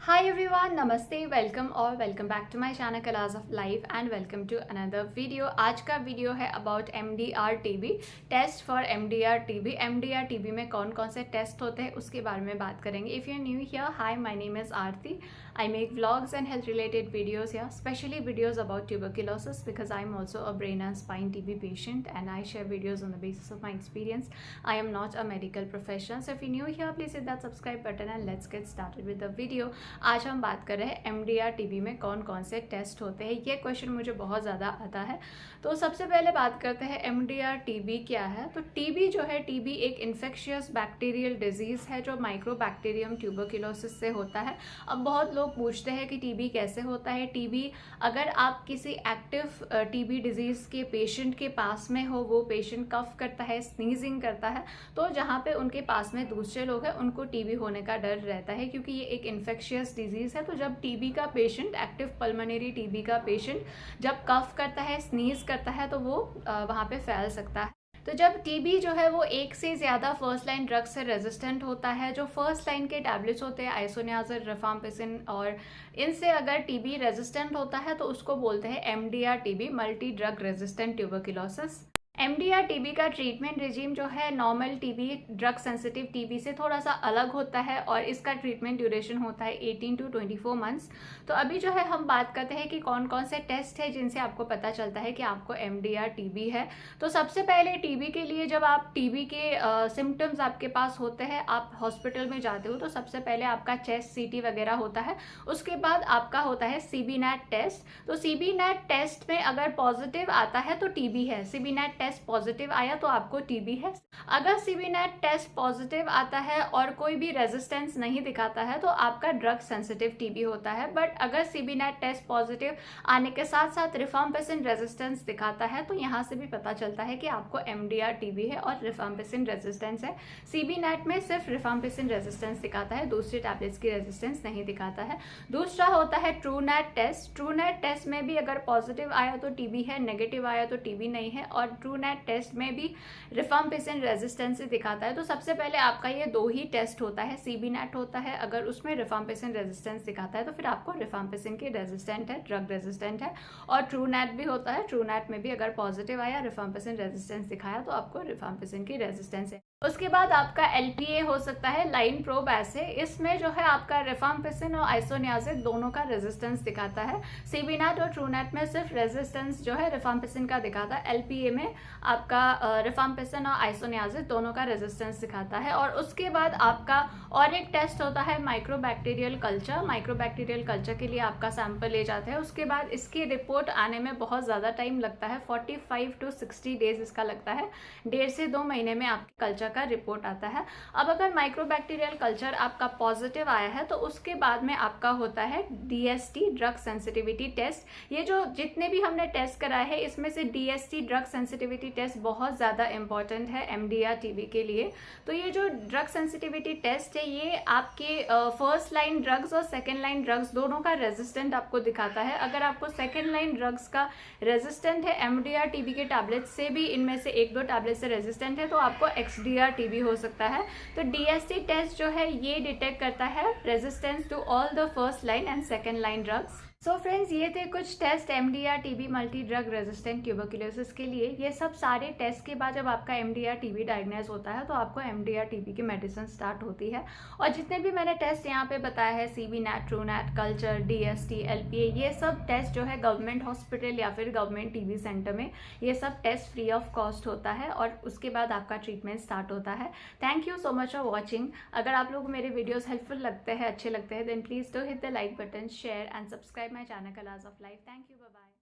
Hi everyone, नमस्ते, welcome और welcome back to my channel colours of life and welcome to another video. आज का video है about MDR TB, test for MDR TB। MDR TB में कौन कौन से टेस्ट होते हैं उसके बारे में बात करेंगे। If you new here, hi, my name is Aarti. I make vlogs and health related videos here, especially videos about tuberculosis because I am also a brain and spine TB patient and I share videos on the basis of my experience. I am not a medical professional. So if you're new here, please hit that subscribe button and let's get started with the video. आज हम बात कर रहे हैं MDR TB में कौन कौन से टेस्ट होते हैं। ये क्वेश्चन मुझे बहुत ज़्यादा आता है। तो सबसे पहले बात करते हैं MDR TB क्या है। तो TB जो है, TB एक इन्फेक्शियस बैक्टीरियल डिजीज़ है जो माइक्रोबैक्टीरियम ट्यूबरक्यूलोसिस से होता है। अब बहुत लोग पूछते हैं कि TB कैसे होता है। TB अगर आप किसी एक्टिव TB डिजीज़ के पेशेंट के पास में हो, वो पेशेंट कफ करता है, स्नीजिंग करता है, तो जहाँ पे उनके पास में दूसरे लोग हैं उनको TB होने का डर रहता है क्योंकि ये एक इन्फेक्शियस डिजीज़ है। तो जब TB का पेशेंट, एक्टिव पल्मोनरी TB का पेशेंट जब कफ करता है, स्नीज करता है, तो वो वहाँ पे फैल सकता है। तो जब TB जो है वो एक से ज़्यादा फर्स्ट लाइन ड्रग से रेजिस्टेंट होता है, जो फर्स्ट लाइन के टैबलेट्स होते हैं आइसोनियाज़िड, रिफाम्पिसिन, और इनसे अगर TB रेजिस्टेंट होता है तो उसको बोलते हैं MDR TB, multi drug resistant tuberculosis. MDR TB का ट्रीटमेंट रिजीम जो है normal TB, drug sensitive TB से थोड़ा सा अलग होता है और इसका ट्रीटमेंट ड्यूरेशन होता है 18 to 24 मंथ्स। तो अभी जो है हम बात करते हैं कि कौन कौन से टेस्ट है जिनसे आपको पता चलता है कि आपको MDR TB है। तो सबसे पहले TB के लिए जब आप TB के सिम्टम्स आपके पास होते हैं, आप हॉस्पिटल में जाते हो, तो सबसे पहले आपका चेस्ट CT वगैरह होता है। उसके बाद आपका होता है CB-NAT टेस्ट। तो CB-NAT टेस्ट में अगर पॉजिटिव आता है तो TB है, CB-NAT टेस्ट पॉजिटिव आया तो आपको TB है। अगर CB-NAT टेस्ट पॉजिटिव आता है और कोई भी रेजिस्टेंस नहीं दिखाता है तो आपका ड्रग सेंसिटिव TB होता है। बट अगर CB-NAT टेस्ट पॉजिटिव आने के साथ साथ रिफाम्पिसिन रेजिस्टेंस दिखाता है तो यहाँ से भी पता चलता है कि आपको MDR TB है और रिफाम्पिसिन रेजिस्टेंस है। CB-NAT में सिर्फ रिफाम्पिसिन रेजिस्टेंस दिखाता है, दूसरे टैबलेट्स की रेजिस्टेंस नहीं दिखाता है। दूसरा होता है TrueNAT टेस्ट। TrueNAT टेस्ट में भी अगर पॉजिटिव आया तो TB है, नेगेटिव आया तो TB नहीं है, और TrueNAT टेस्ट में भी रिफाम्पिसिन रेजिस्टेंस दिखाता है। तो सबसे पहले आपका ये दो ही टेस्ट होता है। CB-NAT होता है, अगर उसमें रिफाम्पिसिन रेजिस्टेंस दिखाता है तो फिर आपको रिफाम्पिसिन की रेजिस्टेंट है, ड्रग रेजिस्टेंट है। और TrueNAT भी होता है, TrueNAT में भी अगर पॉजिटिव आया, रिफाम्पिसिन रेजिस्टेंस दिखाया, तो आपको रिफाम्पिसिन की रेजिस्टेंस है। उसके बाद आपका LPA हो सकता है, लाइन प्रोब ऐसे। इसमें जो है आपका रिफाम्पिसिन और आइसोनियाज़िड दोनों का रेजिस्टेंस दिखाता है। CB-NAT और TrueNAT में सिर्फ रेजिस्टेंस जो है रिफाम्पिसिन का दिखाता है। LPA में आपका रिफाम्पिसिन और आइसोनियाज़िड दोनों का रेजिस्टेंस दिखाता है। और उसके बाद आपका और एक टेस्ट होता है माइक्रोबैक्टीरियल कल्चर। माइक्रोबैक्टीरियल कल्चर के लिए आपका सैंपल ले जाते हैं। उसके बाद इसकी रिपोर्ट आने में बहुत ज़्यादा टाइम लगता है, 45 to 60 डेज इसका लगता है। 1.5 से 2 महीने में आपके कल्चर का रिपोर्ट आता है। अब अगर माइक्रोबैक्टीरियल कल्चर आपका पॉजिटिव आया है तो उसके बाद में आपका होता है DST, ड्रग सेंसिटिविटी टेस्ट। ये जो जितने भी हमने टेस्ट कराए हैं इसमें से DST, ड्रग सेंसिटिविटी टेस्ट, बहुत ज़्यादा इंपॉर्टेंट है MDR TB के लिए। तो ये जो ड्रग सेंसिटिविटी टेस्ट है ये आपके फर्स्ट लाइन ड्रग्स और सेकेंड लाइन ड्रग्स दोनों का रेजिस्टेंट आपको दिखाता है। अगर आपको सेकेंड लाइन ड्रग्स का रेजिस्टेंट है, MDR TB के टैबलेट से भी इनमें से 1-2 टैबलेट से रेजिस्टेंट है, तो आपको XDR TB हो सकता है। तो DST टेस्ट जो है ये डिटेक्ट करता है resistance to all the first line and second line drugs. So friends, ये थे कुछ test MDR TB, multi drug resistant tuberculosis के लिए। ये सब सारे टेस्ट के बाद जब आपका MDR TB डायग्नोज होता है तो आपको MDR TB की मेडिसिन स्टार्ट होती है। और जितने भी मैंने टेस्ट यहाँ पे बताया है, CB-NAT, TrueNAT, culture, DST, LPA, ये सब टेस्ट जो है गवर्नमेंट हॉस्पिटल या फिर गवर्नमेंट TB सेंटर में ये सब टेस्ट फ्री ऑफ कॉस्ट होता है और उसके बाद आपका ट्रीटमेंट स्टार्ट होता है। Thank you so much for watching. अगर आप लोग मेरे वीडियोज़ हेल्पफुल लगते हैं, अच्छे लगते हैं, then please do hit the like button, share and subscribe my channel Colors of Life. Thank you. Bye bye.